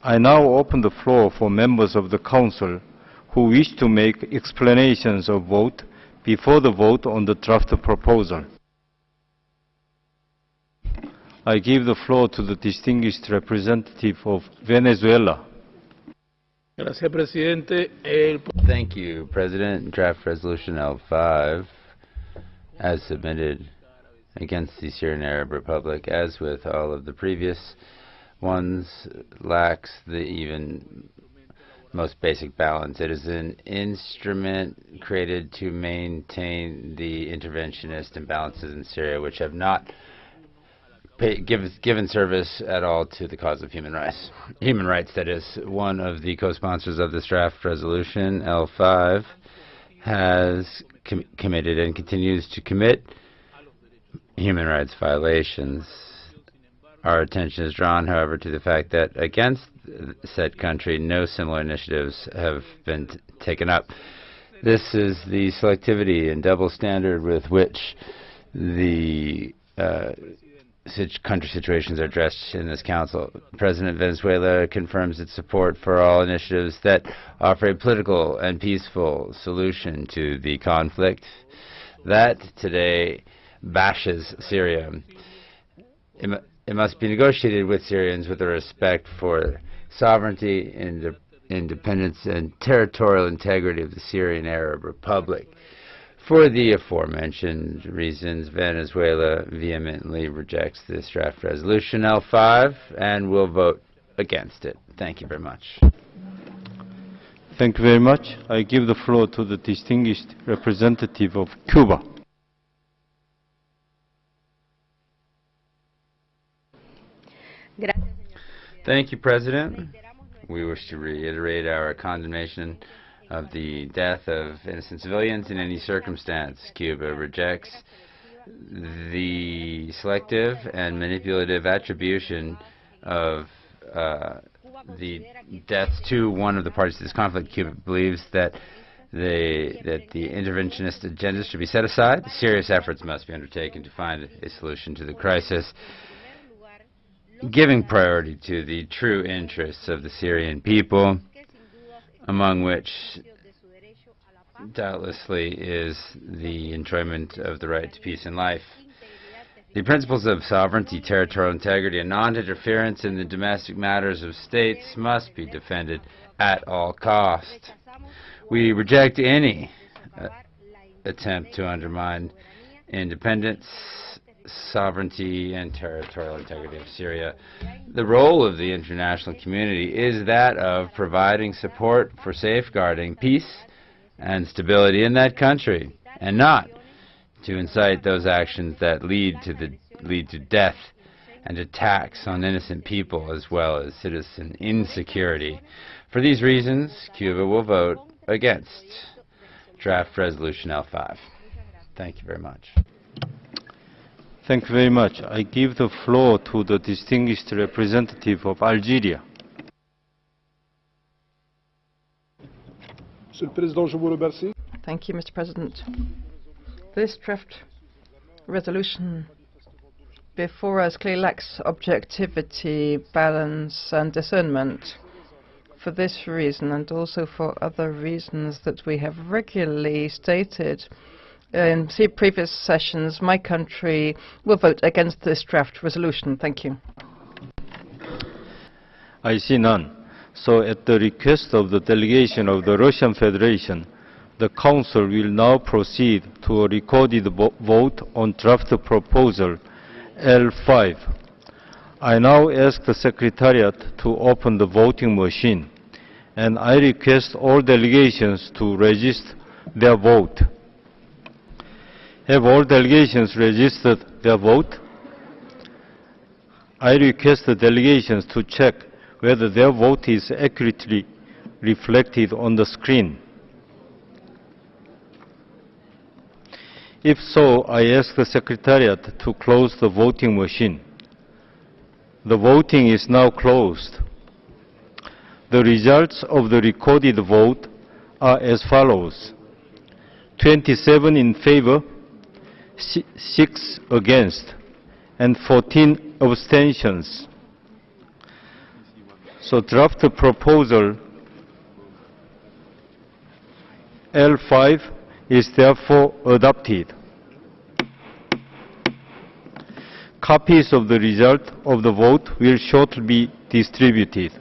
I now open the floor for members of the Council who wish to make explanations of vote before the vote on the draft proposal. I give the floor to the distinguished representative of Venezuela. Thank you, President. Draft Resolution L5, as submitted against the Syrian Arab Republic, as with all of the previous ones, lacks the even most basic balance. It is an instrument created to maintain the interventionist imbalances in Syria, which have not given service at all to the cause of human rights. Human rights, that is. One of the co-sponsors of this draft resolution, L5, has committed and continues to commit human rights violations. Our attention is drawn, however, to the fact that against said country, no similar initiatives have been taken up. This is the selectivity and double standard with which the country situations are addressed in this council. President Venezuela confirms its support for all initiatives that offer a political and peaceful solution to the conflict that today bashes Syria. It must be negotiated with Syrians with a respect for sovereignty, independence, and territorial integrity of the Syrian Arab Republic. For the aforementioned reasons, Venezuela vehemently rejects this draft resolution L5 and will vote against it. Thank you very much. Thank you very much. I give the floor to the distinguished representative of Cuba. Thank you, President. We wish to reiterate our condemnation of the death of innocent civilians in any circumstance. Cuba rejects the selective and manipulative attribution of the deaths to one of the parties to this conflict. Cuba believes that the interventionist agenda should be set aside. Serious efforts must be undertaken to find a solution to the crisis, giving priority to the true interests of the Syrian people, among which doubtlessly is the enjoyment of the right to peace and life. The principles of sovereignty, territorial integrity, and non-interference in the domestic matters of states must be defended at all cost. We reject any attempt to undermine independence, sovereignty, and territorial integrity of Syria. The role of the international community is that of providing support for safeguarding peace and stability in that country, and not to incite those actions that lead to death and attacks on innocent people as well as citizen insecurity. For these reasons, Cuba will vote against draft resolution L5. Thank you very much. Thank you very much. I give the floor to the distinguished representative of Algeria. Thank you, Mr. President. This draft resolution before us clearly lacks objectivity, balance, and discernment. For this reason, and also for other reasons that we have regularly stated in previous sessions, my country will vote against this draft resolution. Thank you. I see none. So at the request of the delegation of the Russian Federation, the Council will now proceed to a recorded vote on draft proposal L5. I now ask the Secretariat to open the voting machine, and I request all delegations to register their vote. Have all delegations registered their vote? I request the delegations to check whether their vote is accurately reflected on the screen. If so, I ask the Secretariat to close the voting machine. The voting is now closed. The results of the recorded vote are as follows: 27 in favor, 6 against, and 14 abstentions. So draft proposal L5 is therefore adopted. Copies of the result of the vote will shortly be distributed.